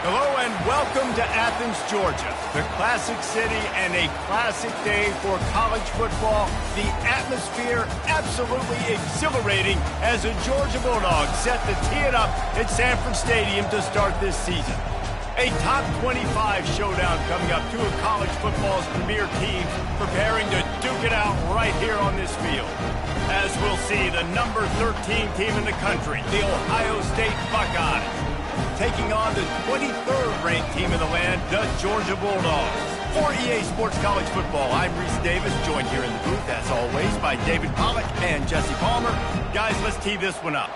Hello and welcome to Athens, Georgia, the classic city and a classic day for college football. The atmosphere absolutely exhilarating as the Georgia Bulldogs set to tee it up at Sanford Stadium to start this season. A top 25 showdown coming up, two of college football's premier teams preparing to duke it out right here on this field. As we'll see, the number 13 team in the country, the Ohio State Buckeyes, taking on the 23rd ranked team in the land, the Georgia Bulldogs. For EA Sports College Football, I'm Reese Davis, joined here in the booth, as always, by David Pollack and Jesse Palmer. Guys, let's tee this one up.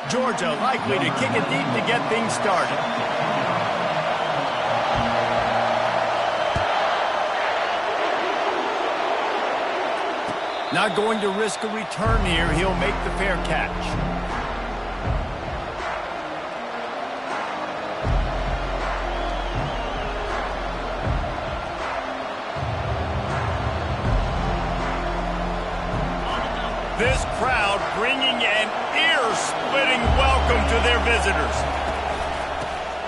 Georgia likely to kick it deep to get things started. Not going to risk a return here. He'll make the fair catch. This crowd bringing an ear-splitting welcome to their visitors.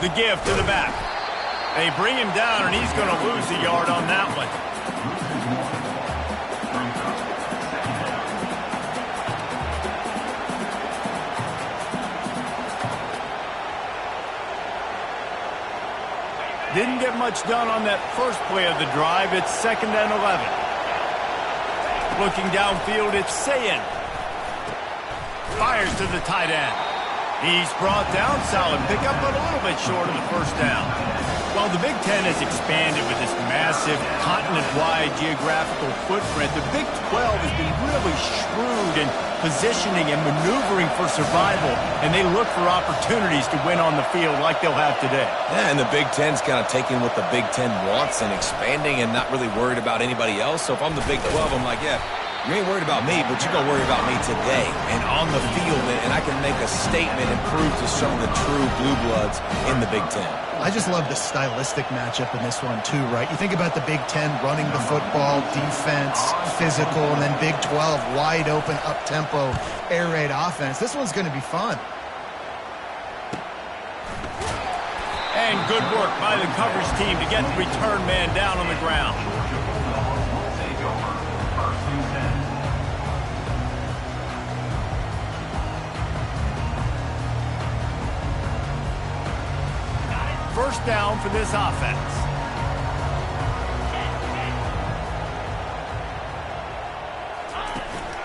The give to the back. They bring him down, and he's going to lose a yard on that one. Didn't get much done on that first play of the drive. It's 2nd and 11. Looking downfield, it's Sayin. Fires to the tight end. He's brought down, solid pickup, but a little bit short of the first down. Well, the Big Ten has expanded with this massive continent-wide geographical footprint. The Big 12 has been really shrewd in positioning and maneuvering for survival, and they look for opportunities to win on the field like they'll have today. Yeah, and the Big Ten's kind of taking what the Big Ten wants and expanding and not really worried about anybody else. So if I'm the Big 12, I'm like, yeah, you ain't worried about me, but you're going to worry about me today and on the field, and I can make a statement and prove to some of the true blue bloods in the Big Ten. I just love the stylistic matchup in this one, too, right? You think about the Big Ten running the football, defense, physical, and then Big 12, wide open, up-tempo, air raid offense. This one's going to be fun. And good work by the coverage team to get the return man down on the ground. First down for this offense.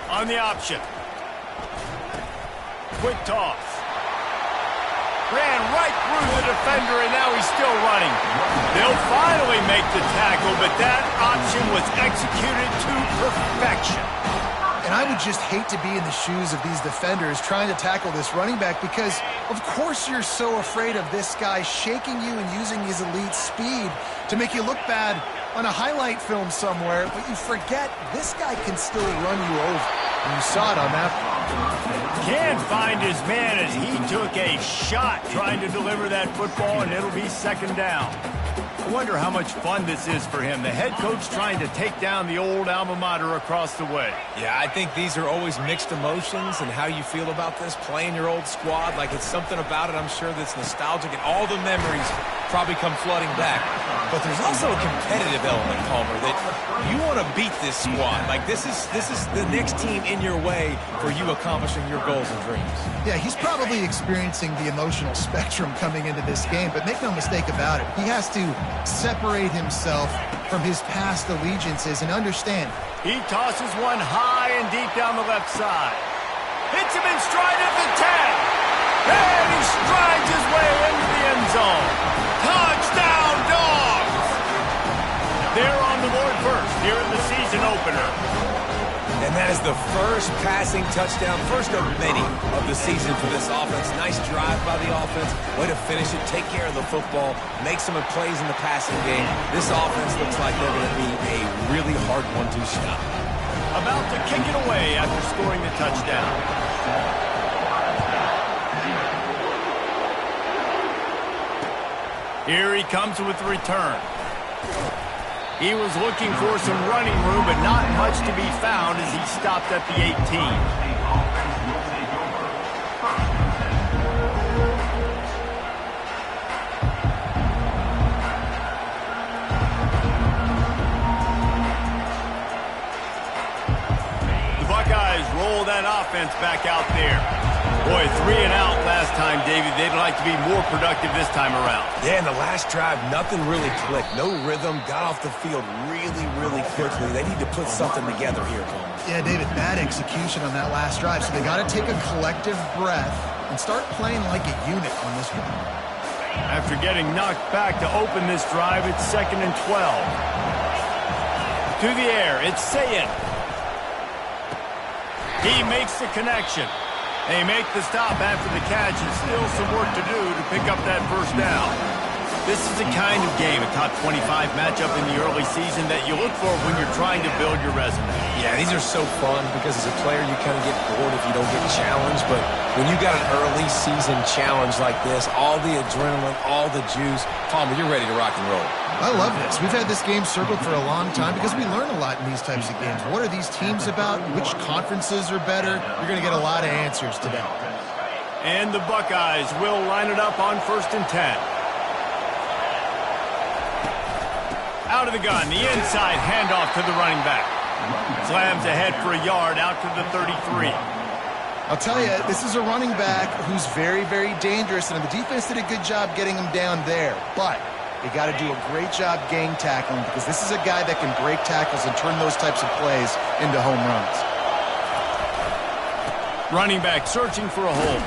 On the option. Quick toss. Ran right through the defender, and now he's still running. They'll finally make the tackle, but that option was executed to perfection. And I would just hate to be in the shoes of these defenders trying to tackle this running back because, of course, you're so afraid of this guy shaking you and using his elite speed to make you look bad on a highlight film somewhere, but you forget this guy can still run you over. And you saw it on that one. Can't find his man as he took a shot trying to deliver that football, and it'll be 2nd down. I wonder how much fun this is for him. The head coach trying to take down the old alma mater across the way. Yeah, I think these are always mixed emotions and how you feel about this, playing your old squad. Like, it's something about it, I'm sure, that's nostalgic, and all the memories probably come flooding back. But there's also a competitive element, Palmer, that you want to beat this squad. Like, this is the next team in your way for you accomplishing your goals and dreams. Yeah, he's probably experiencing the emotional spectrum coming into this game, but make no mistake about it. He has to separate himself from his past allegiances and understand. He tosses one high and deep down the left side. Hits him in stride at the 10. And he strides his way into the end zone. Touchdown, Dogs! They're on the board first here in the season opener. And that is the first passing touchdown, first of many of the season for this offense. Nice drive by the offense. Way to finish it, take care of the football, make some plays in the passing game. This offense looks like they're going to be a really hard one to stop. About to kick it away after scoring the touchdown. Here he comes with the return. He was looking for some running room, but not much to be found as he stopped at the 18. offense back out there. Boy, 3 and out last time, David. They'd like to be more productive this time around. Yeah, in the last drive, nothing really clicked. No rhythm, got off the field really, really quickly. They need to put something together here, Paul. Yeah, David, bad execution on that last drive, so they got to take a collective breath and start playing like a unit on this one. After getting knocked back to open this drive, it's 2nd and 12. To the air, it's Sayin. He makes the connection. They make the stop after the catch, and still some work to do to pick up that first down. This is the kind of game, a top 25 matchup in the early season, that you look for when you're trying to build your resume. Yeah, these are so fun because as a player, you kind of get bored if you don't get challenged. But when you got an early season challenge like this, all the adrenaline, all the juice, Palmer, you're ready to rock and roll. I love this. We've had this game circled for a long time because we learn a lot in these types of games. What are these teams about? Which conferences are better? You're going to get a lot of answers today. And the Buckeyes will line it up on 1st and 10. Out of the gun, the inside handoff to the running back. Slams ahead for a yard out to the 33. I'll tell you, this is a running back who's very, very dangerous, and the defense did a good job getting him down there. But they got to do a great job gang tackling because this is a guy that can break tackles and turn those types of plays into home runs. Running back searching for a hole.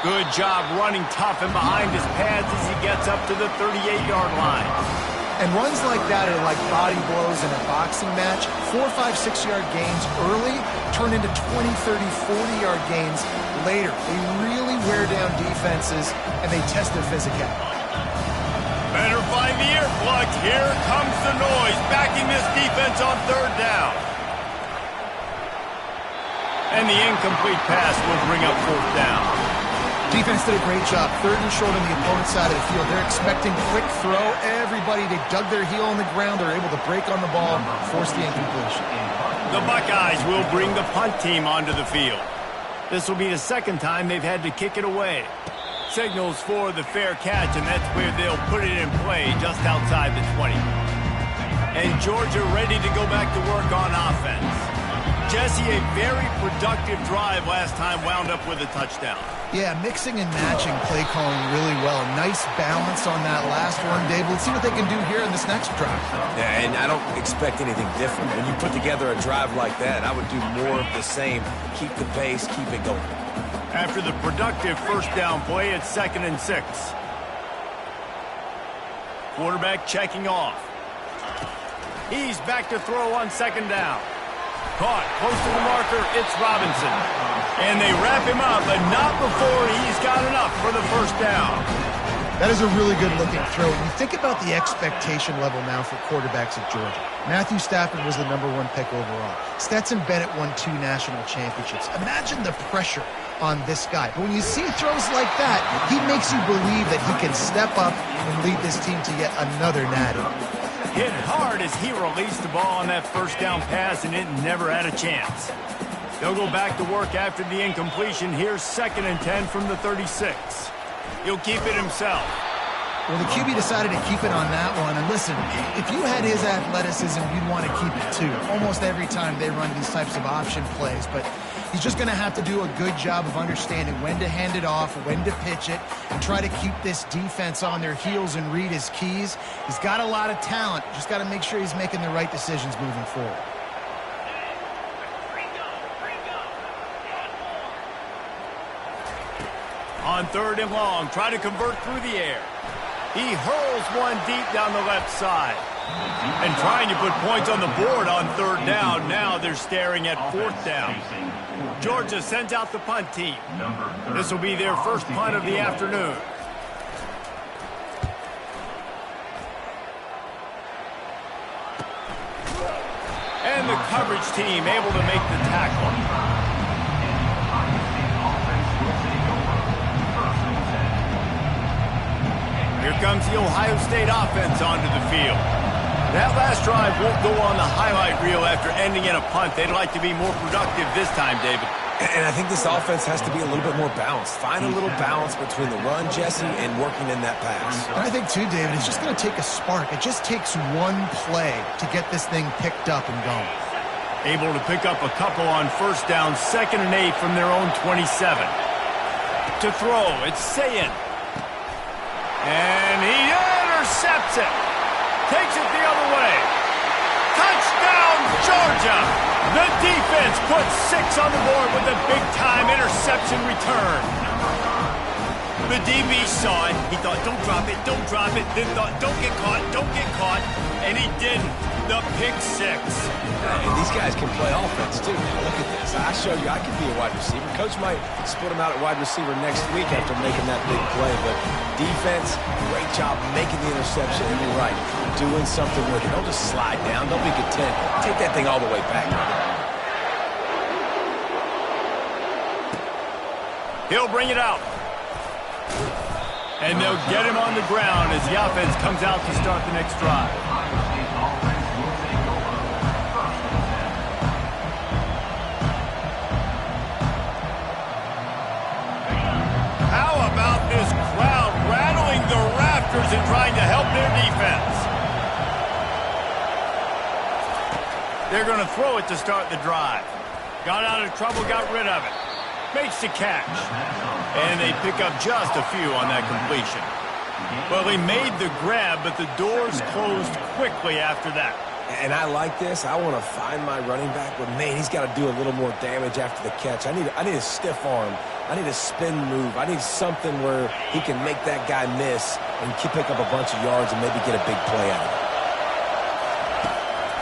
Good job running tough and behind his pads as he gets up to the 38-yard line. And runs like that are like body blows in a boxing match. 4, 5, 6-yard gains early turn into 20, 30, 40-yard gains later. They really wear down defenses, and they test their physicality. Better find the earplugs. Here comes the noise, backing this defense on 3rd down. And the incomplete pass will bring up 4th down. Defense did a great job. 3rd and short on the opponent's side of the field. They're expecting quick throw. Everybody, they dug their heel on the ground. They're able to break on the ball, force the incompletion. The Buckeyes will bring the punt team onto the field. This will be the 2nd time they've had to kick it away. Signals for the fair catch, and that's where they'll put it in play just outside the 20. And Georgia ready to go back to work on offense. Jesse, a very productive drive last time, wound up with a touchdown. Yeah, mixing and matching play calling really well. Nice balance on that last one, Dave. Let's see what they can do here in this next drive. Yeah, and I don't expect anything different. When you put together a drive like that, I would do more of the same. Keep the pace, keep it going. After the productive first down play, it's 2nd and 6. Quarterback checking off. He's back to throw on 2nd down. Caught close to the marker, it's Robinson. And they wrap him up, but not before he's got enough for the first down. That is a really good-looking throw. When you think about the expectation level now for quarterbacks at Georgia, Matthew Stafford was the #1 pick overall. Stetson Bennett won 2 national championships. Imagine the pressure on this guy. But when you see throws like that, he makes you believe that he can step up and lead this team to yet another natty. Hit hard as he released the ball on that first down pass, and it never had a chance. They'll go back to work after the incompletion. Here's 2nd and 10 from the 36. He'll keep it himself. Well, the QB decided to keep it on that one. And listen, if you had his athleticism, you'd want to keep it too. Almost every time they run these types of option plays. But he's just going to have to do a good job of understanding when to hand it off, when to pitch it, and try to keep this defense on their heels and read his keys. He's got a lot of talent. Just got to make sure he's making the right decisions moving forward. On 3rd and long, try to convert through the air. He hurls one deep down the left side. And trying to put points on the board on 3rd down. Now they're staring at 4th down. Georgia sends out the punt team. This will be their first punt of the afternoon. And the coverage team able to make the tackle. Here comes the Ohio State offense onto the field. That last drive won't go on the highlight reel after ending in a punt. They'd like to be more productive this time, David. And I think this offense has to be a little bit more balanced. Find a little balance between the run, Jesse, and working in that pass. And I think, too, David, it's just going to take a spark. It just takes one play to get this thing picked up and going. Able to pick up a couple on first down, 2nd and 8 from their own 27. To throw, it's Sayin. And he intercepts it. Takes it the other way. Touchdown, Georgia! The defense puts 6 on the board with a big-time interception return. The DB saw it. He thought, don't drop it, don't drop it. Then thought, don't get caught, don't get caught. And he didn't. The pick 6. And these guys can play offense, too. Now, look at this. I showed you I could be a wide receiver. Coach might split him out at wide receiver next week after making that big play. But defense, great job making the interception. And you're right, doing something with it. Don't just slide down. Don't be content. Take that thing all the way back. He'll bring it out. And they'll get him on the ground as the offense comes out to start the next drive. How about this crowd rattling the rafters and trying to help their defense? They're going to throw it to start the drive. Got out of trouble, got rid of it. Makes the catch. And they pick up just a few on that completion. Well, he made the grab, but the doors closed quickly after that. And I like this. I want to find my running back, but, man, he's got to do a little more damage after the catch. I need a stiff arm. I need a spin move. I need something where he can make that guy miss and pick up a bunch of yards and maybe get a big play out of it.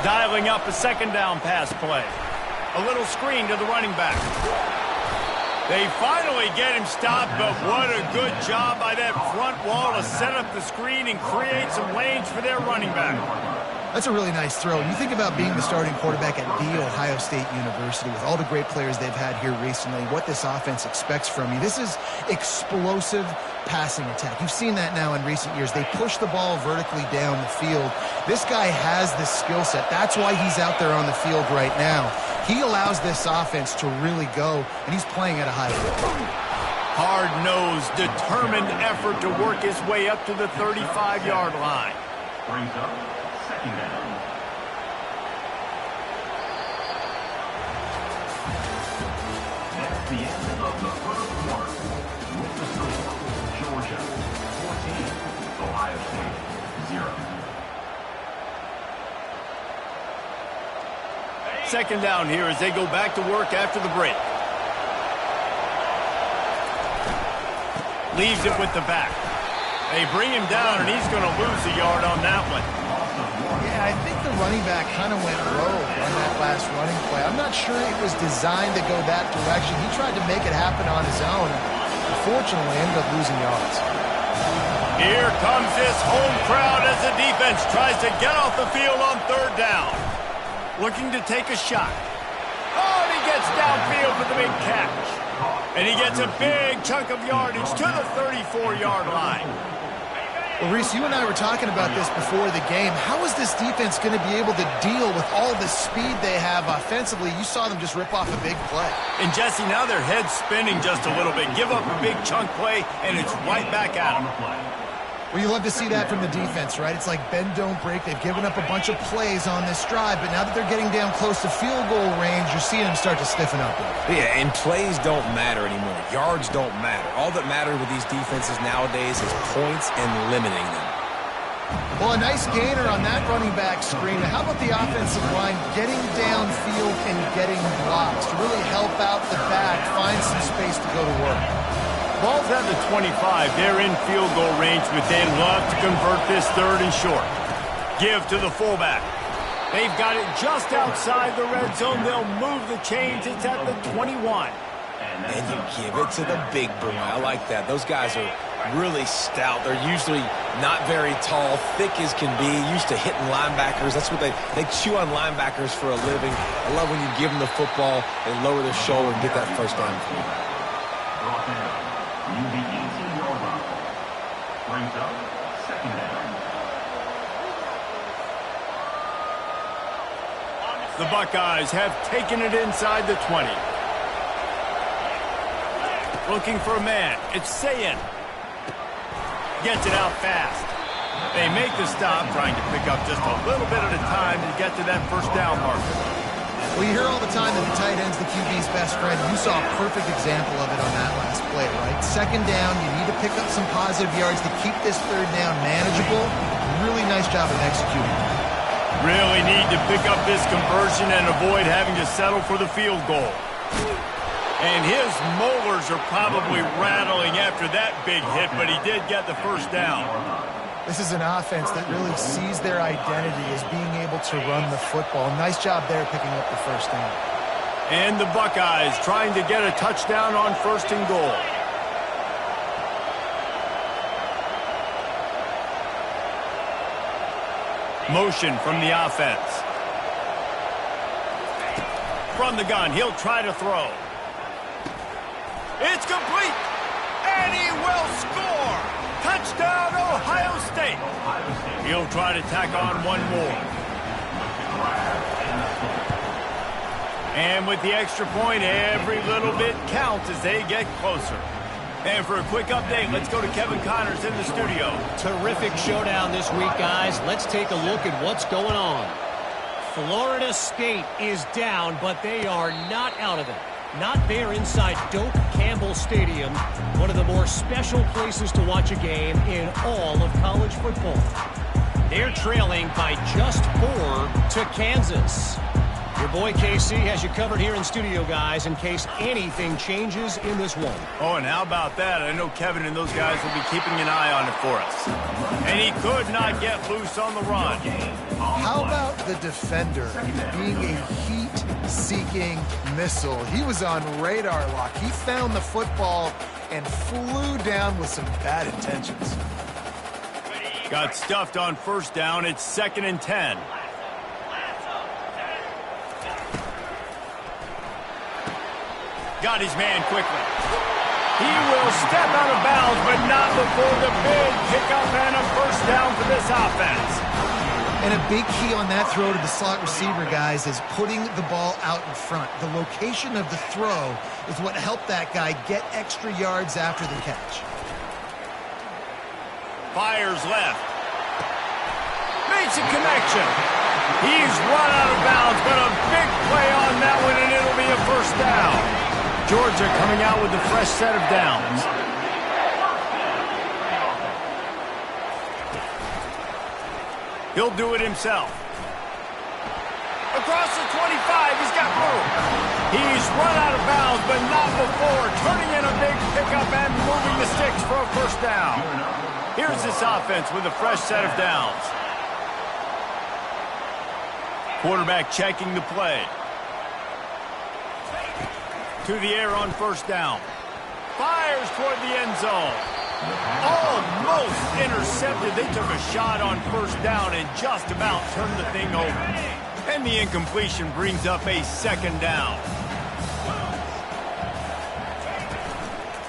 Dialing up a 2nd down pass play. A little screen to the running back. They finally get him stopped, but what a good job by that front wall to set up the screen and create some lanes for their running back. That's a really nice throw. And you think about being the starting quarterback at The Ohio State University with all the great players they've had here recently, what this offense expects from you. This is explosive passing attack. You've seen that now in recent years. They push the ball vertically down the field. This guy has this skill set. That's why he's out there on the field right now. He allows this offense to really go, and he's playing at a high level. Hard-nosed, determined effort to work his way up to the 35-yard line. Brings up 2nd down. That's the end of the first quarter. With the score, Georgia 14, Ohio State 0. 2nd down here as they go back to work after the break. Leaves it with the back. They bring him down, and he's going to lose a yard on that one. Yeah, I think the running back kind of went rogue on that last running play. I'm not sure it was designed to go that direction. He tried to make it happen on his own. Unfortunately, ended up losing yards. Here comes this home crowd as the defense tries to get off the field on 3rd down. Looking to take a shot. Oh, and he gets downfield for the big catch. And he gets a big chunk of yardage to the 34-yard line. Well, Reese, you and I were talking about this before the game. How is this defense going to be able to deal with all the speed they have offensively? You saw them just rip off a big play. And, Jesse, now their head's spinning just a little bit. Give up a big chunk play, and it's right back at them. Well, you love to see that from the defense, right? It's like bend, don't break. They've given up a bunch of plays on this drive, but now that they're getting down close to field goal range, you're seeing them start to stiffen up. Yeah, and plays don't matter anymore. Yards don't matter. All that matters with these defenses nowadays is points and limiting them. Well, a nice gainer on that running back screen. How about the offensive line getting downfield and getting blocks to really help out the back, find some space to go to work? Ball's at the 25. They're in field goal range, but they'd love to convert this 3rd and short. Give to the fullback. They've got it just outside the red zone. They'll move the chains. It's at the 21. And you give it to the big boy. I like that. Those guys are really stout. They're usually not very tall, thick as can be, used to hitting linebackers. That's what they chew on linebackers for a living. I love when you give them the football, they lower their shoulder and get that first down. Brings up 2nd down. The Buckeyes have taken it inside the 20. Looking for a man. It's Sayin. Gets it out fast. They make the stop, trying to pick up just a little bit at a time to get to that first down marker. Well, you hear all the time that the tight end's the QB's best friend. You saw a perfect example of it on that last play, right? Second down, you need to pick up some positive yards to keep this third down manageable. Really nice job of executing. Really need to pick up this conversion and avoid having to settle for the field goal. And his molars are probably rattling after that big hit, but he did get the first down. This is an offense that really sees their identity as being able to run the football. Nice job there picking up the first down. And the Buckeyes trying to get a touchdown on 1st and goal. Motion from the offense. From the gun, he'll try to throw. It's complete, and he will score. Touchdown, Ohio State. He'll try to tack on one more. And with the extra point, every little bit counts as they get closer. And for a quick update, let's go to Kevin Connors in the studio. Terrific showdown this week, guys. Let's take a look at what's going on. Florida State is down, but they are not out of it. Not there inside Doak Campbell Stadium, one of the more special places to watch a game in all of college football. They're trailing by just 4 to Kansas. Your boy KC has you covered here in studio, guys, in case anything changes in this one. Oh, and how about that? I know Kevin and those guys will be keeping an eye on it for us. And he could not get loose on the run. How about the defender being a heat-seeking missile? He was on radar lock. He found the football and flew down with some bad intentions. Got stuffed on 1st down. It's 2nd and 10. Got his man quickly. He will step out of bounds, but not before the big pickup and a 1st down for this offense. And a big key on that throw to the slot receiver, guys, is putting the ball out in front. The location of the throw is what helped that guy get extra yards after the catch. Fires left. Makes a connection. He's run out of bounds, but a big play on that one, and it'll be a 1st down. Georgia coming out with a fresh set of downs. He'll do it himself. Across the 25, he's got room. He's run out of bounds, but not before turning in a big pickup and moving the sticks for a 1st down. Here's this offense with a fresh set of downs. Quarterback checking the play. To the air on 1st down. Fires toward the end zone. Almost intercepted. They took a shot on 1st down and just about turned the thing over. And the incompletion brings up a 2nd down.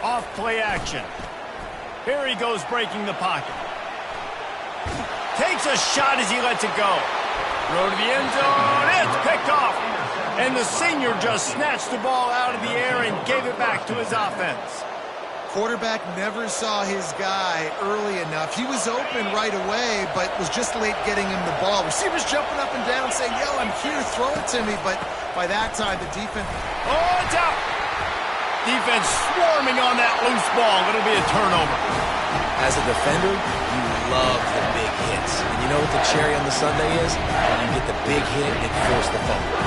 Off play action. Here he goes breaking the pocket. Takes a shot as he lets it go. Throw to the end zone. It's picked off. And the senior just snatched the ball out of the air and gave it back to his offense. Quarterback never saw his guy early enough. He was open right away, but was just late getting him the ball. Receivers jumping up and down saying, yo, I'm here, throw it to me. But by that time, the defense... Oh, it's out! Defense swarming on that loose ball. It'll be a turnover. As a defender, you love the big hits. And you know what the cherry on the sundae is? You get the big hit and force the fumble.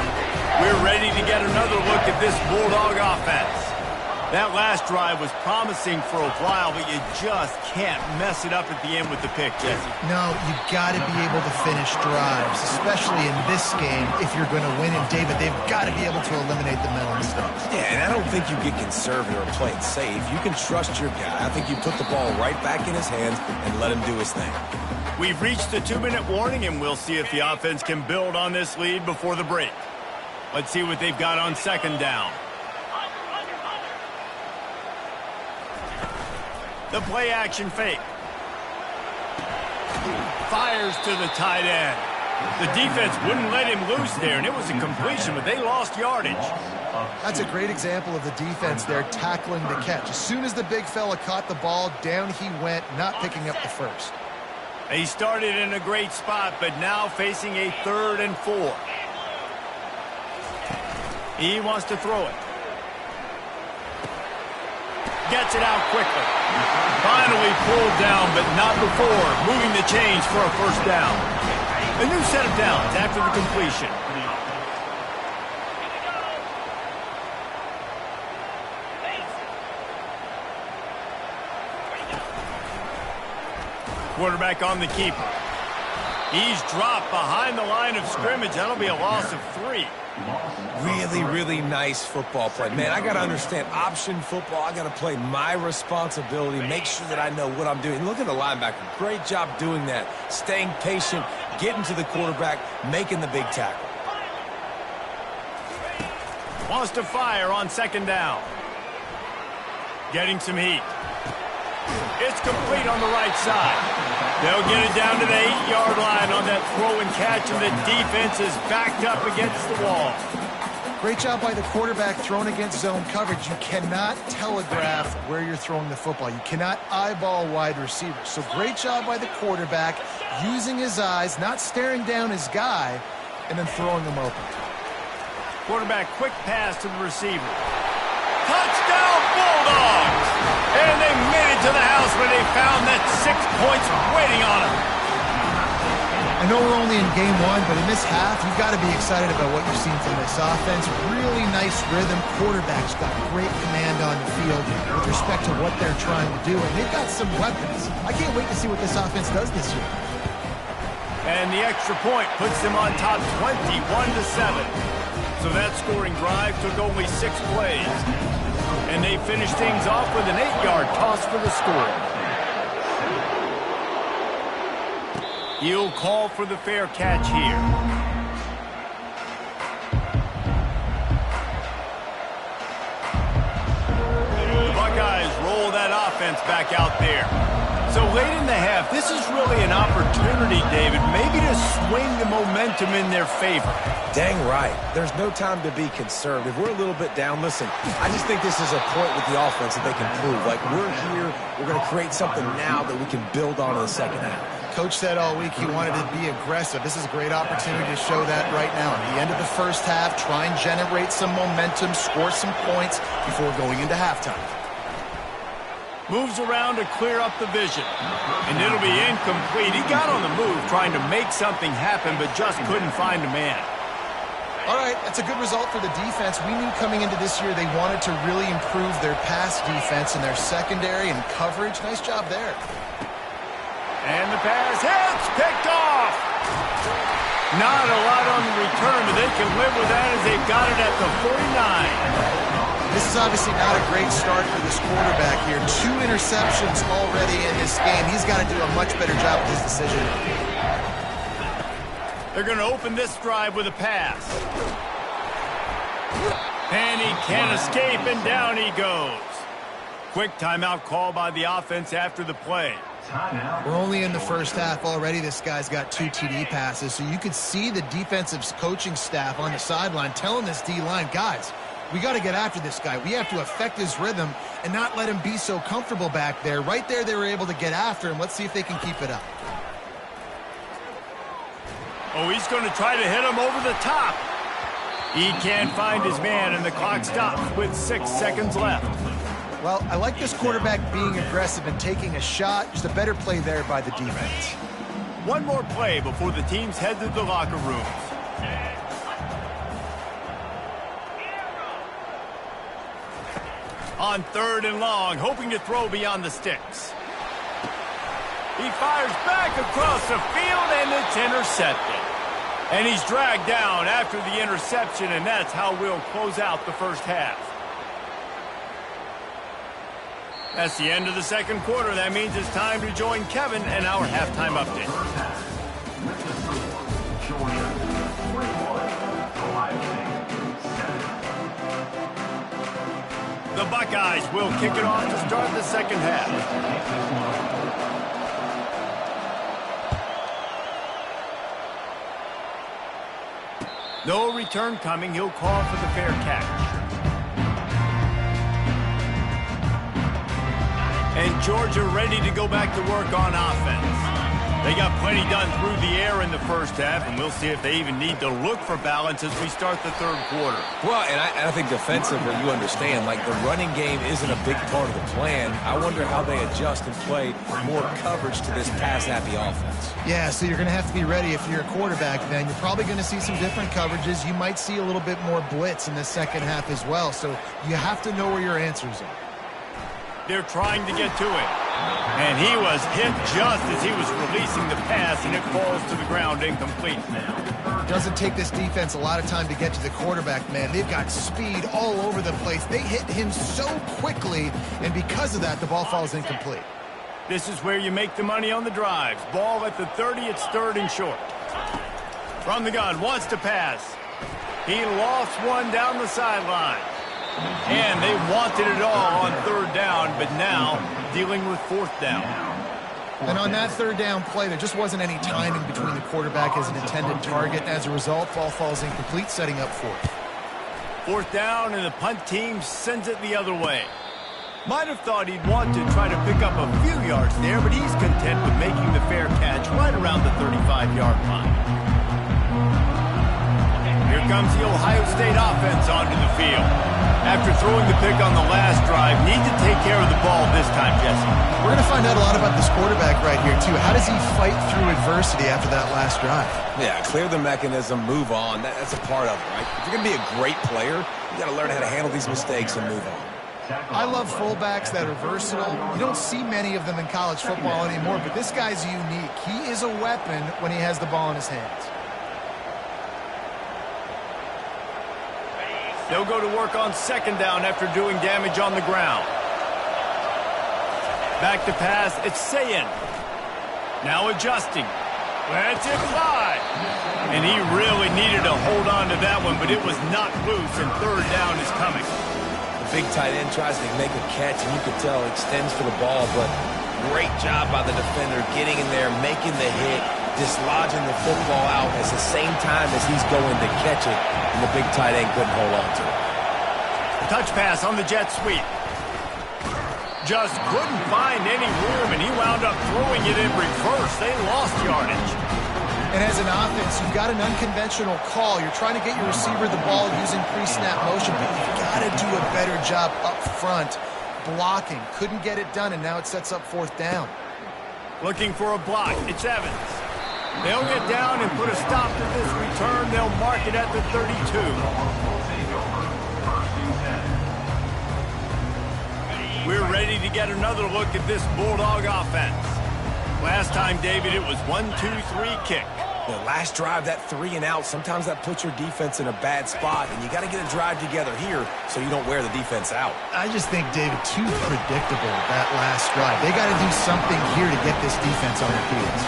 We're ready to get another look at this Bulldog offense. That last drive was promising for a while, but you just can't mess it up at the end with the pick, Jesse. No, you got to be able to finish drives, especially in this game if you're going to win. And, David, they've got to be able to eliminate the mental mistakes. Yeah, and I don't think you get conservative or play it safe. You can trust your guy. I think you put the ball right back in his hands and let him do his thing. We've reached the 2-minute warning, and we'll see if the offense can build on this lead before the break. Let's see what they've got on 2nd down. The play action fake. Fires to the tight end. The defense wouldn't let him loose there, and it was a completion, but they lost yardage. That's a great example of the defense there tackling the catch. As soon as the big fella caught the ball, down he went, not picking up the first. He started in a great spot, but now facing a 3rd and 4. He wants to throw it. Gets it out quickly. Finally pulled down, but not before moving the chains for a first down. A new set of downs after the completion. Quarterback on the keeper. He's dropped behind the line of scrimmage. That'll be a loss of 3. Really, really nice football play. Man, I got to understand option football. I got to play my responsibility, make sure that I know what I'm doing. Look at the linebacker. Great job doing that. Staying patient, getting to the quarterback, making the big tackle. Wants to fire on second down. Getting some heat. It's complete on the right side. They'll get it down to the 8-yard line on that throw and catch, and the defense is backed up against the wall. Great job by the quarterback thrown against zone coverage. You cannot telegraph where you're throwing the football. You cannot eyeball wide receivers. So great job by the quarterback using his eyes, not staring down his guy, and then throwing him open. Quarterback quick pass to the receiver. Touchdown Bulldogs! And they made it to the house where they found that 6 points waiting on them. I know we're only in game 1, but in this half, you've got to be excited about what you've seen from this offense. Really nice rhythm. Quarterback's got great command on the field with respect to what they're trying to do, and they've got some weapons. I can't wait to see what this offense does this year. And the extra point puts them on top 21-7. So that scoring drive took only 6 plays. And they finished things off with an 8-yard toss for the score. He'll call for the fair catch here. The Buckeyes roll that offense back out there. So late in the half, this is really an opportunity, David, maybe to swing the momentum in their favor. Dang right. There's no time to be conservative. We're a little bit down. Listen, I just think this is a point with the offense that they can prove. Like, we're here, we're going to create something now that we can build on in the second half. Coach said all week he wanted to be aggressive. This is a great opportunity to show that right now. At the end of the first half, try and generate some momentum, score some points before going into halftime. Moves around to clear up the vision. And it'll be incomplete. He got on the move trying to make something happen, but just couldn't find a man. All right, that's a good result for the defense. We knew coming into this year they wanted to really improve their pass defense and their secondary and coverage. Nice job there. And the pass hits, picked off. Not a lot on the return, but they can live with that as they've got it at the 49. This is obviously not a great start for this quarterback here. 2 interceptions already in this game. He's got to do a much better job with his decision. They're going to open this drive with a pass. And he can't escape, and down he goes. Quick timeout call by the offense after the play. We're only in the first half already. This guy's got 2 TD passes, so you could see the defensive coaching staff on the sideline telling this D-line, guys, we got to get after this guy. We have to affect his rhythm and not let him be so comfortable back there. Right there, they were able to get after him. Let's see if they can keep it up. Oh, he's going to try to hit him over the top. He can't find his man, and the clock stops with 6 seconds left. Well, I like this quarterback being aggressive and taking a shot. Just a better play there by the defense. One more play before the teams head to the locker rooms. On 3rd and long, hoping to throw beyond the sticks. He fires back across the field, and it's intercepted. And he's dragged down after the interception, and that's how we'll close out the first half. That's the end of the second quarter. That means it's time to join Kevin and our halftime update. The Buckeyes will kick it off to start the second half. No return coming. He'll call for the fair catch. And Georgia ready to go back to work on offense. They got plenty done through the air in the first half, and we'll see if they even need to look for balance as we start the third quarter. Well, and I think defensively, you understand, like the running game isn't a big part of the plan. I wonder how they adjust and play more coverage to this pass-happy offense. Yeah, so you're going to have to be ready if you're a quarterback then. You're probably going to see some different coverages. You might see a little bit more blitz in the second half as well, so you have to know where your answers are. They're trying to get to it. And he was hit just as he was releasing the pass, and it falls to the ground incomplete. It doesn't take this defense a lot of time to get to the quarterback, man. They've got speed all over the place. They hit him so quickly, and because of that, the ball falls incomplete. This is where you make the money on the drives. Ball at the 30, it's third and short. From the gun, wants to pass. He lost one down the sideline. And they wanted it all on third down, but now dealing with fourth down. And on that third down play, there just wasn't any timing between the quarterback as an intended target. As a result, ball falls incomplete, setting up fourth. Fourth down, and the punt team sends it the other way. Might have thought he'd want to try to pick up a few yards there, but he's content with making the fair catch right around the 35-yard line. Here comes the Ohio State offense onto the field. After throwing the pick on the last drive, need to take care of the ball this time, Jesse. We're going to find out a lot about this quarterback right here, too. How does he fight through adversity after that last drive? Yeah, clear the mechanism, move on. That's a part of it, right? If you're going to be a great player, you got to learn how to handle these mistakes and move on. I love fullbacks that are versatile. You don't see many of them in college football anymore, but this guy's unique. He is a weapon when he has the ball in his hands. They'll go to work on second down after doing damage on the ground. Back to pass, it's Sayin. Now adjusting. Let's it fly. And he really needed to hold on to that one, but it was not loose, and third down is coming. The big tight end tries to make a catch, and you can tell extends for the ball, but great job by the defender getting in there, making the hit, dislodging the football out at the same time as he's going to catch it, and the big tight end couldn't hold on to it. A touch pass on the jet sweep. Just couldn't find any room, and he wound up throwing it in reverse. They lost yardage. And as an offense, you've got an unconventional call. You're trying to get your receiver the ball using pre-snap motion, but you've got to do a better job up front blocking. Couldn't get it done, and now it sets up fourth down. Looking for a block. It's Evans. They'll get down and put a stop to this return. They'll mark it at the 32. We're ready to get another look at this Bulldog offense. Last time, David, it was 1-2-3 kick. The last drive, that 3 and out, sometimes that puts your defense in a bad spot, and you got to get a drive together here so you don't wear the defense out. I just think, David, too predictable that last drive. They got to do something here to get this defense on their heels.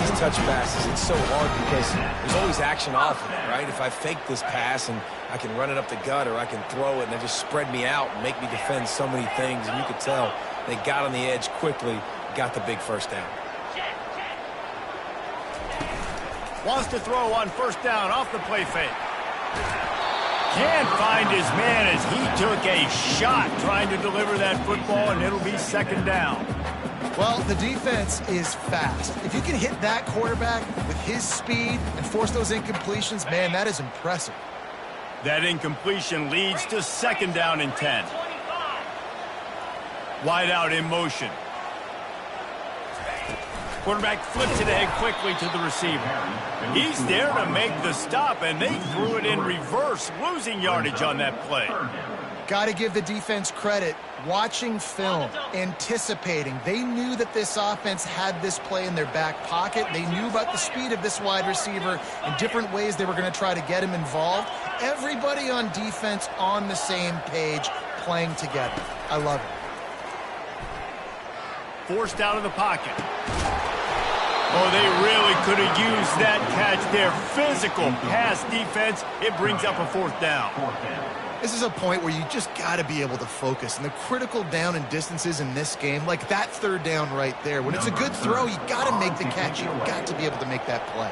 These touch passes, it's so hard because there's always action off of it, right? If I fake this pass and I can run it up the gut or I can throw it and they just spread me out and make me defend so many things, and you could tell they got on the edge quickly, got the big first down. Wants to throw on first down off the play fake. Can't find his man as he took a shot trying to deliver that football, and it'll be second down. Well, the defense is fast. If you can hit that quarterback with his speed and force those incompletions, man, that is impressive. That incompletion leads to second down and 10. Wide out in motion. Quarterback flips it ahead quickly to the receiver. He's there to make the stop, and they threw it in reverse, losing yardage on that play. Got to give the defense credit. Watching film, anticipating. They knew that this offense had this play in their back pocket. They knew about the speed of this wide receiver and different ways they were going to try to get him involved. Everybody on defense on the same page, playing together. I love it. Forced out of the pocket. Oh, they really could have used that catch there. Physical pass defense. It brings up a fourth down. This is a point where you just got to be able to focus. And the critical down and distances in this game, like that third down right there, when it's a good throw, you got to make the catch. You've got to be able to make that play.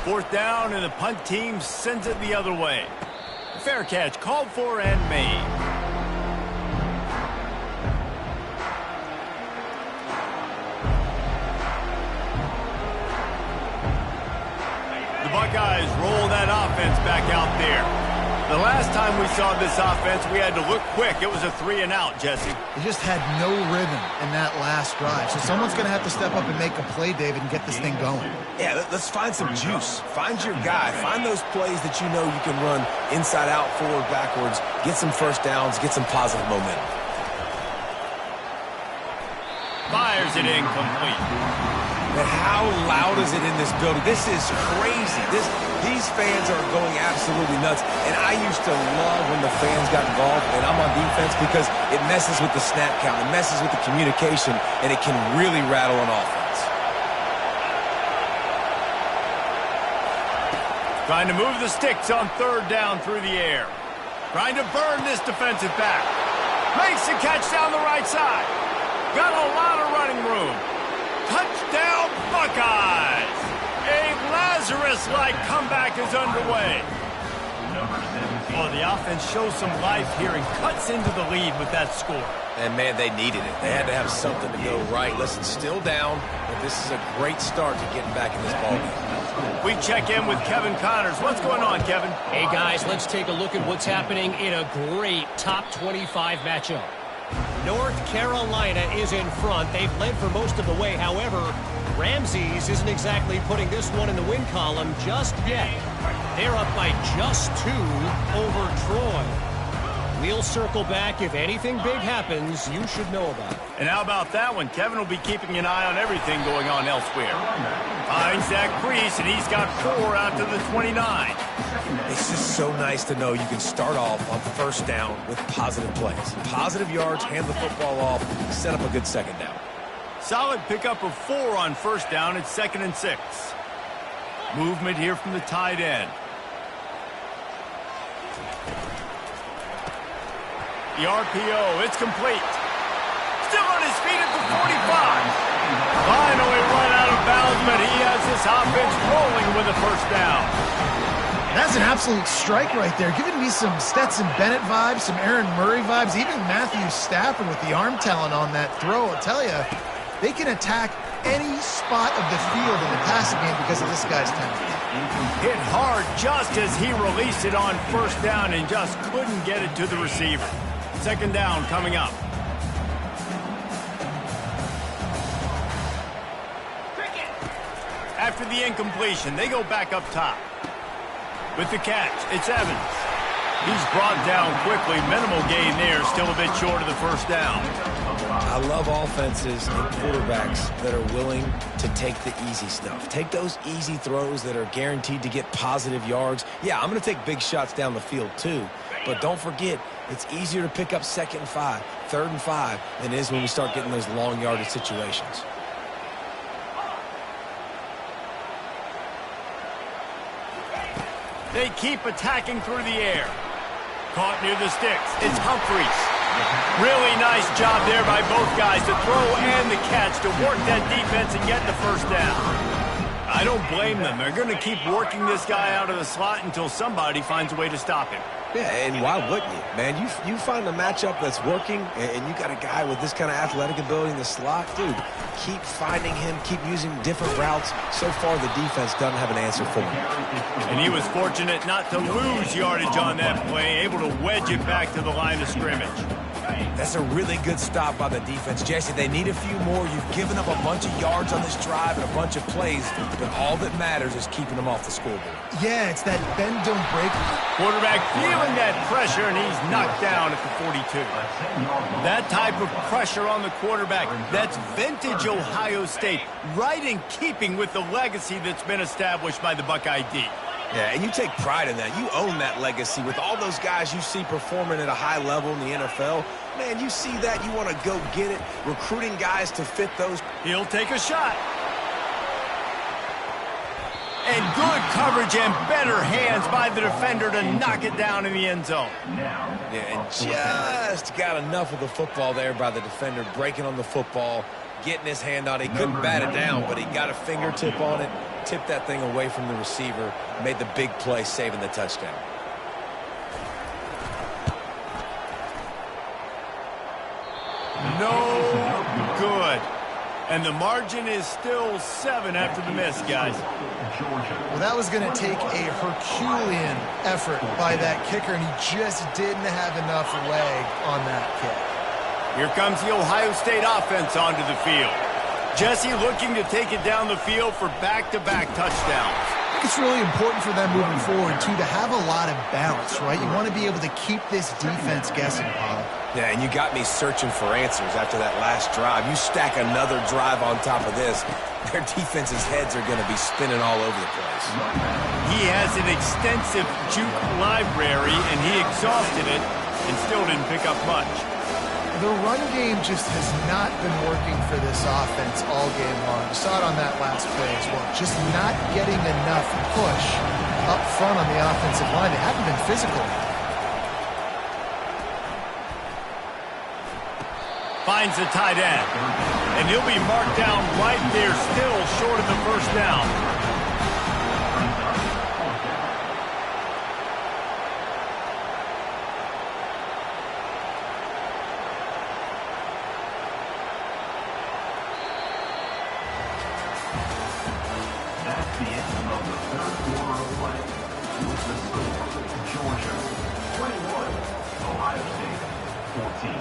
Fourth down, and the punt team sends it the other way. Fair catch called for and made. Buckeyes roll that offense back out there. The last time we saw this offense, we had to look quick. It was a 3-and-out, Jesse. They just had no rhythm in that last drive. So someone's going to have to step up and make a play, David, and get this thing going. Yeah, let's find some juice. Find your guy. Find those plays that you know you can run inside out, forward, backwards. Get some first downs. Get some positive momentum. Fires it incomplete. But how loud is it in this building? This is crazy. These fans are going absolutely nuts. And I used to love when the fans got involved, and I'm on defense because it messes with the snap count. It messes with the communication, and it can really rattle an offense. Trying to move the sticks on third down through the air. Trying to burn this defensive back. Makes the catch down the right side. Got a lot of running room. Touchdown, Buckeyes! A Lazarus-like comeback is underway. Oh, the offense shows some life here and cuts into the lead with that score. And, man, they needed it. They had to have something to go right. Listen, still down, but this is a great start to getting back in this ballgame. We check in with Kevin Connors. What's going on, Kevin? Hey, guys, let's take a look at what's happening in a great top 25 matchup. North Carolina is in front. They've led for most of the way. However, Ramses isn't exactly putting this one in the win column just yet. They're up by just 2 over Troy. We'll circle back. If anything big happens, you should know about it. And how about that one? Kevin will be keeping an eye on everything going on elsewhere. Finds that crease, and he's got 4 out to the 29. It's just so nice to know you can start off on first down with positive plays. Positive yards, hand the football off, set up a good second down. Solid pickup of 4 on first down. It's 2nd and 6. Movement here from the tight end. The RPO, it's complete. Still on his feet at the 45. Finally run out of bounds, but he has this offense rolling with a first down. That's an absolute strike right there. Giving me some Stetson Bennett vibes, some Aaron Murray vibes, even Matthew Stafford with the arm talent on that throw. I'll tell you, they can attack any spot of the field in the passing game because of this guy's talent. Hit hard just as he released it on first down and just couldn't get it to the receiver. 2nd down coming up. After the incompletion, they go back up top. With the catch, it's Evans. He's brought down quickly. Minimal gain there, still a bit short of the first down. I love offenses and quarterbacks that are willing to take the easy stuff. Take those easy throws that are guaranteed to get positive yards. Yeah, I'm going to take big shots down the field too. But don't forget, it's easier to pick up 2nd and 5, 3rd and 5 than it is when we start getting those long yardage situations. They keep attacking through the air. Caught near the sticks. It's Humphreys. Really nice job there by both guys, the throw and the catch, to work that defense and get the first down. I don't blame them. They're going to keep working this guy out of the slot until somebody finds a way to stop him. Yeah, and why wouldn't you? Man, you find a matchup that's working, and you got a guy with this kind of athletic ability in the slot. Dude, keep finding him, keep using different routes. So far, the defense doesn't have an answer for him. And he was fortunate not to lose yardage on that play, able to wedge it back to the line of scrimmage. That's a really good stop by the defense. Jesse, they need a few more. You've given up a bunch of yards on this drive and a bunch of plays, but all that matters is keeping them off the scoreboard. Yeah, it's that bend, don't break. Quarterback feeling that pressure, and he's knocked down at the 42. That type of pressure on the quarterback, that's vintage Ohio State, right in keeping with the legacy that's been established by the Buckeye D. Yeah, and you take pride in that. You own that legacy with all those guys you see performing at a high level in the NFL. Man, you see that, you want to go get it, recruiting guys to fit those. He'll take a shot. And good coverage and better hands by the defender to knock it down in the end zone. Yeah, and just got enough of the football there by the defender, breaking on the football, getting his hand on it. He couldn't bat it down, but he got a fingertip on it, tipped that thing away from the receiver, made the big play, saving the touchdown. No good. And the margin is still 7 after the miss, guys. Well, that was going to take a Herculean effort by that kicker, and he just didn't have enough leg on that kick. Here comes the Ohio State offense onto the field. Jesse looking to take it down the field for back-to-back touchdowns. I think it's really important for them moving forward, too, to have a lot of balance, right? You want to be able to keep this defense guessing, Pollock. Yeah, and you got me searching for answers after that last drive. You stack another drive on top of this, their defense's heads are going to be spinning all over the place. He has an extensive juke library, and he exhausted it and still didn't pick up much. The run game just has not been working for this offense all game long. You saw it on that last play as well. Just not getting enough push up front on the offensive line. They haven't been physical. Finds the tight end. And he'll be marked down right there, still short of the first down. That's the end of the third quarter of play. With the score, Georgia 21, Ohio State 14.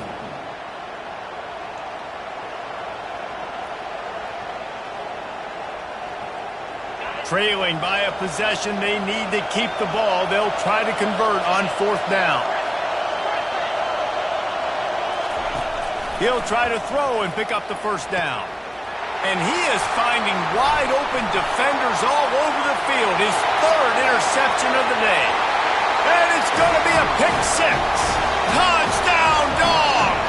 Trailing by a possession, they need to keep the ball. They'll try to convert on 4th down. He'll try to throw and pick up the first down. And he is finding wide open defenders all over the field. His 3rd interception of the day. And it's going to be a pick 6. Touchdown, Dogs!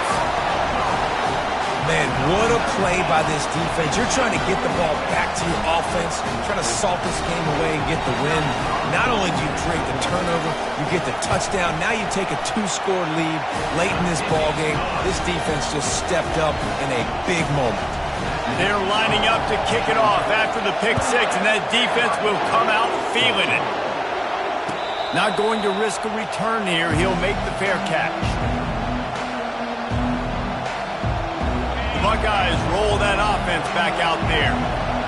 Man, what a play by this defense. You're trying to get the ball back to your offense, trying to salt this game away and get the win. Not only do you create the turnover, you get the touchdown. Now you take a 2-score lead late in this ball game. This defense just stepped up in a big moment. They're lining up to kick it off after the pick 6, and that defense will come out feeling it. Not going to risk a return here. He'll make the fair catch. Buckeyes roll that offense back out there.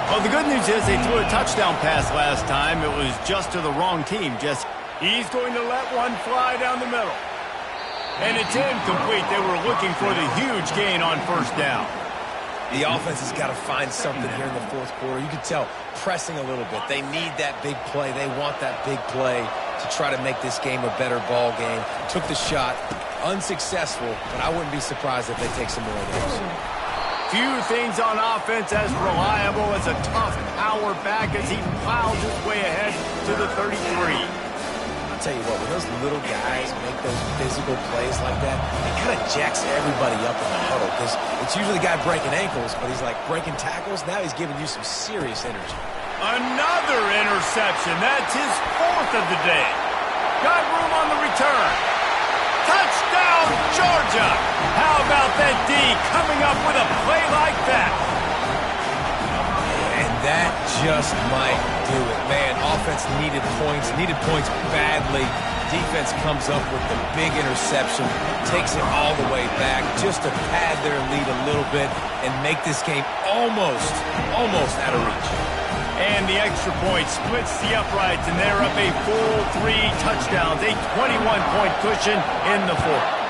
Well, the good news is they threw a touchdown pass last time. It was just to the wrong team. He's going to let one fly down the middle. And it's incomplete. They were looking for the huge gain on 1st down. The offense has got to find something here in the 4th quarter. You can tell pressing a little bit. They need that big play. They want that big play to try to make this game a better ball game. Took the shot. Unsuccessful, but I wouldn't be surprised if they take some more of those. Few things on offense as reliable as a tough power back as he plows his way ahead to the 33. I'll tell you what, when those little guys make those physical plays like that, it kind of jacks everybody up in the huddle because it's usually the guy breaking ankles, but he's like breaking tackles. Now he's giving you some serious energy. Another interception. That's his 4th of the day. Got room on the return. Touchdown, Georgia! How about that D coming up with a play like that? And that just might do it. Man, offense needed points badly. Defense comes up with the big interception, takes it all the way back just to pad their lead a little bit and make this game almost out of reach. And the extra point splits the uprights, and they're up a full 3 touchdowns, a 21-point cushion in the 4th.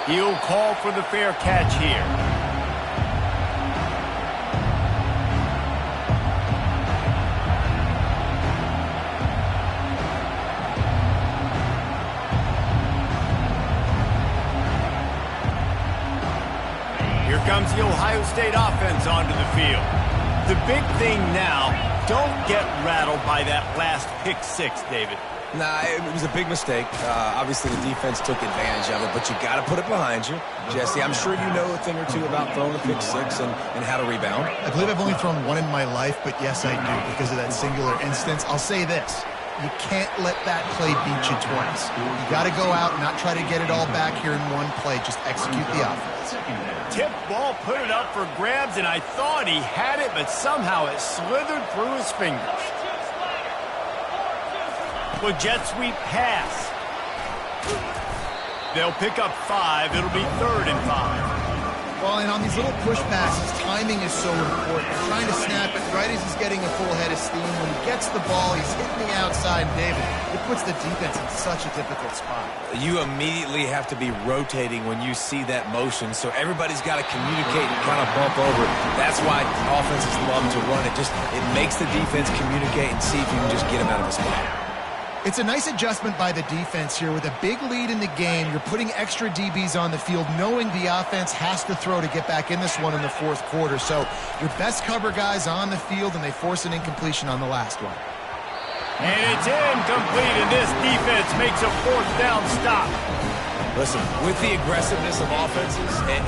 He'll call for the fair catch here. Here comes the Ohio State offense onto the field. The big thing now, don't get rattled by that last pick 6, David. Nah, it was a big mistake. Obviously, the defense took advantage of it, but you got to put it behind you. Jesse, I'm sure you know a thing or two about throwing a pick 6 and how to rebound. I believe I've only thrown one in my life, but yes, I do because of that singular instance. I'll say this. You can't let that play beat you twice. You got to go out and not try to get it all back here in one play. Just execute the offense. Tip ball, put it up for grabs, and I thought he had it, but somehow it slithered through his fingers. Well, jet sweep pass. They'll pick up 5. It'll be 3rd and 5. Well, and on these little push passes, timing is so important. Trying to snap it right as he's getting a full head of steam. When he gets the ball, he's hitting the outside. And David, it puts the defense in such a difficult spot. You immediately have to be rotating when you see that motion, so everybody's got to communicate and kind of bump over. That's why offenses love to run it. It makes the defense communicate and see if you can just get them out of a spot. It's a nice adjustment by the defense here. With a big lead in the game, you're putting extra DBs on the field, knowing the offense has to throw to get back in this one in the fourth quarter. So your best cover guys on the field, and they force an incompletion on the last one. And it's incomplete, and this defense makes a fourth down stop. Listen, with the aggressiveness of offenses and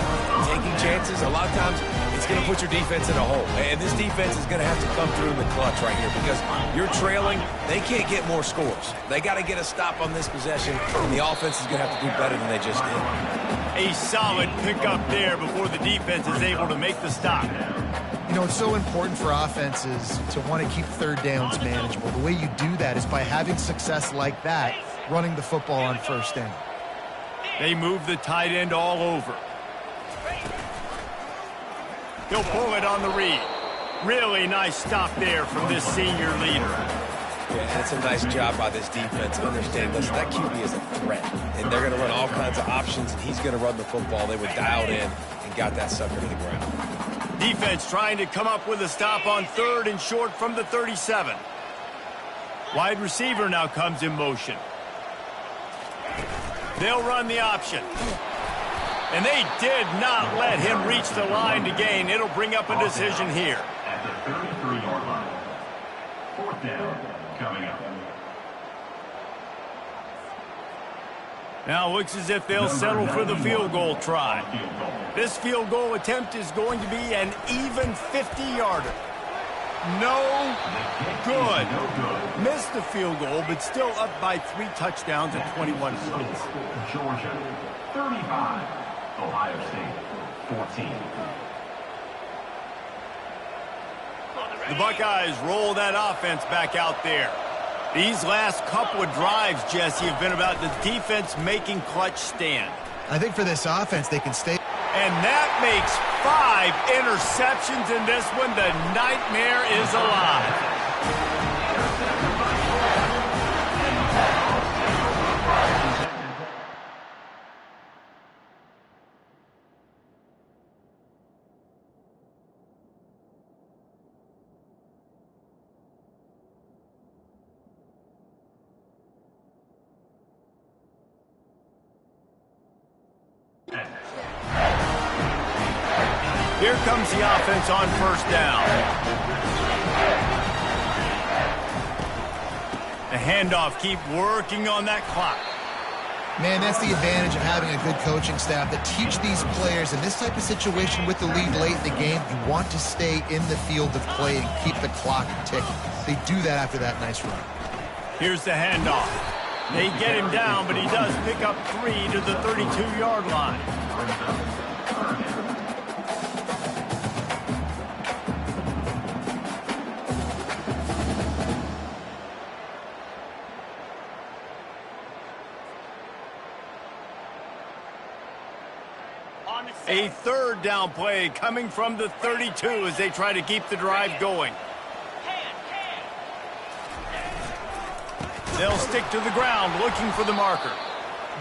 taking chances, a lot of times it's going to put your defense in a hole. And this defense is going to have to come through in the clutch right here because you're trailing. They can't get more scores. They got to get a stop on this possession, and the offense is going to have to do better than they just did. A solid pickup there before the defense is able to make the stop. You know, it's so important for offenses to want to keep third downs manageable. The way you do that is by having success like that, running the football on first down. They move the tight end all over. He'll pull it on the read. Really nice stop there from this senior leader. Yeah, that's a nice job by this defense. Understand, listen, that QB is a threat, and they're going to run all kinds of options, and he's going to run the football. They were dialed in and got that sucker to the ground. Defense trying to come up with a stop on 3rd and short from the 37. Wide receiver now comes in motion. They'll run the option. And they did not let him reach the line to gain. It'll bring up a decision here. At the 33-yard line. 4th down coming up. Now looks as if they'll settle for the field goal try. This field goal attempt is going to be an even 50-yarder. No good. Missed the field goal, but still up by 3 touchdowns and 21 points. Georgia, 35. Ohio State, 14. The Buckeyes roll that offense back out there. These last couple of drives, Jesse, have been about the defense making clutch stand. I think for this offense, they can stay. And that makes 5 interceptions in this one. The nightmare is alive. Here comes the offense on 1st down. The handoff, keep working on that clock. Man, that's the advantage of having a good coaching staff that teach these players in this type of situation with the lead late in the game. You want to stay in the field of play and keep the clock ticking. They do that after that nice run. Here's the handoff. They get him down, but he does pick up 3 to the 32-yard line. A 3rd down play coming from the 32 as they try to keep the drive going. They'll stick to the ground looking for the marker.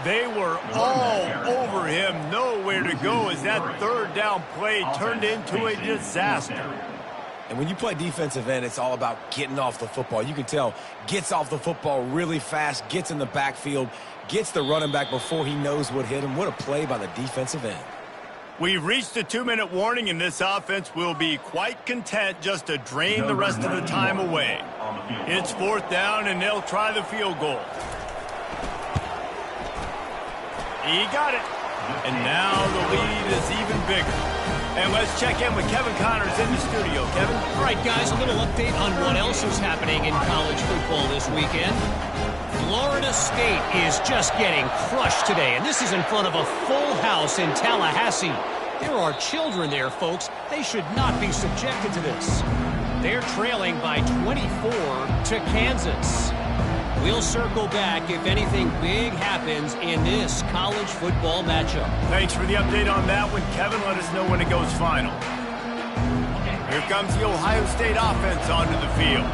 They were all over him, nowhere to go as that 3rd down play turned into a disaster. And when you play defensive end, it's all about getting off the football. You can tell, gets off the football really fast, gets in the backfield, gets the running back before he knows what hit him. What a play by the defensive end. We've reached a 2-minute warning, and this offense will be quite content just to drain the rest of the time away. It's 4th down, and they'll try the field goal. He got it. And now the lead is even bigger. And let's check in with Kevin Connors in the studio. Kevin? All right, guys, a little update on what else is happening in college football this weekend. Florida State is just getting crushed today, and this is in front of a full house in Tallahassee. There are children there, folks. They should not be subjected to this. They're trailing by 24 to Kansas. We'll circle back if anything big happens in this college football matchup. Thanks for the update on that one, Kevin. Let us know when it goes final. Here comes the Ohio State offense onto the field.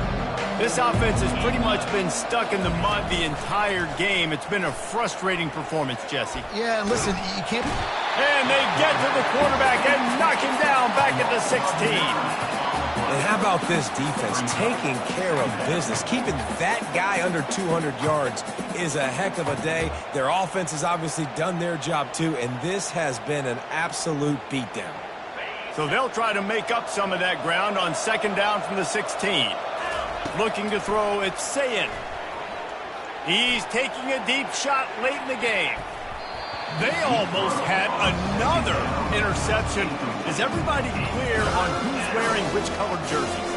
This offense has pretty much been stuck in the mud the entire game. It's been a frustrating performance, Jesse. Yeah, and listen, you can't... And they get to the quarterback and knock him down back at the 16. And how about this defense taking care of business? Keeping that guy under 200 yards is a heck of a day. Their offense has obviously done their job too, and this has been an absolute beatdown. So they'll try to make up some of that ground on second down from the 16. Looking to throw, it's Sayin. He's taking a deep shot late in the game. They almost had another interception. Is everybody clear on who's wearing which colored jerseys?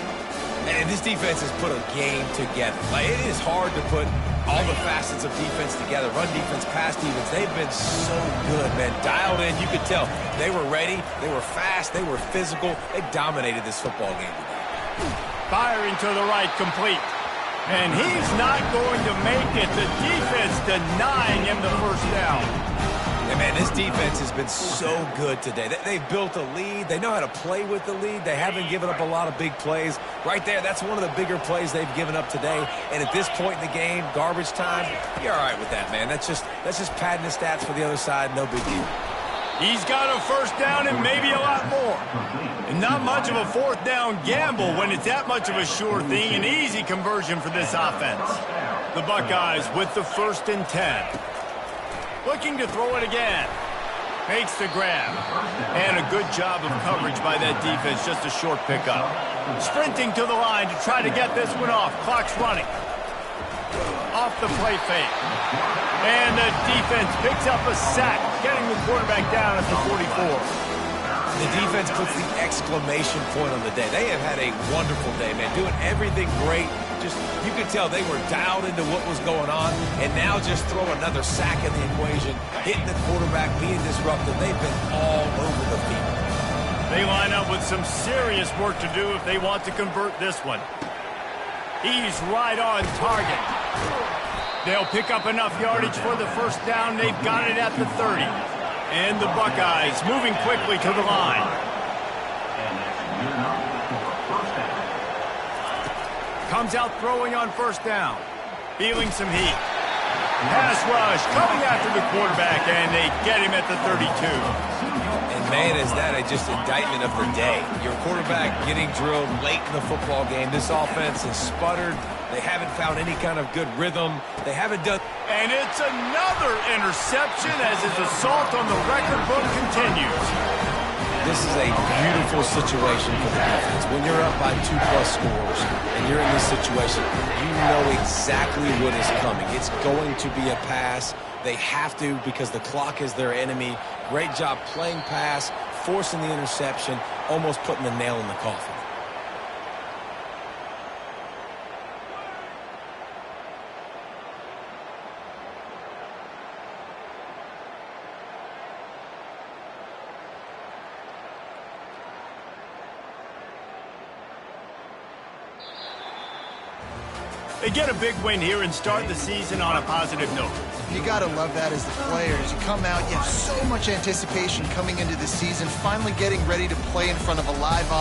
And this defense has put a game together. Like, it is hard to put all the facets of defense together. Run defense, pass defense. They've been so good, man. Dialed in. You could tell they were ready. They were fast. They were physical. They dominated this football game today. Firing to the right, complete. And he's not going to make it. The defense denying him the first down. And, man, this defense has been so good today. They've built a lead. They know how to play with the lead. They haven't given up a lot of big plays. Right there, that's one of the bigger plays they've given up today. And at this point in the game, garbage time, you're all right with that, man. That's just padding the stats for the other side. No big deal. He's got a first down and maybe a lot more. And not much of a fourth down gamble when it's that much of a sure thing. An easy conversion for this offense. The Buckeyes with the 1st and 10. Looking to throw it again. Makes the grab. And a good job of coverage by that defense. Just a short pickup. Sprinting to the line to try to get this one off. Clock's running. Off the play fake. And the defense picks up a sack, getting the quarterback down at the 44. The defense puts the exclamation point on the day. They have had a wonderful day, man. Doing everything great. Just, you could tell they were dialed into what was going on. And now just throw another sack in the equation. Hitting the quarterback, being disruptive. They've been all over the field. They line up with some serious work to do if they want to convert this one. He's right on target. They'll pick up enough yardage for the first down. They've got it at the 30. And the Buckeyes moving quickly to the line. Comes out throwing on first down. Feeling some heat. Pass rush coming after the quarterback, and they get him at the 32. And, man, is that just indictment of the day. Your quarterback getting drilled late in the football game. This offense has sputtered. They haven't found any kind of good rhythm. They haven't done... And it's another interception as his assault on the record book continues. This is a beautiful situation for the defense. When you're up by 2+ scores and you're in this situation, you know exactly what is coming. It's going to be a pass. They have to because the clock is their enemy. Great job playing pass, forcing the interception, almost putting the nail in the coffin. They get a big win here and start the season on a positive note. You got to love that as the players. You come out, you have so much anticipation coming into the season, finally getting ready to play in front of a live audience.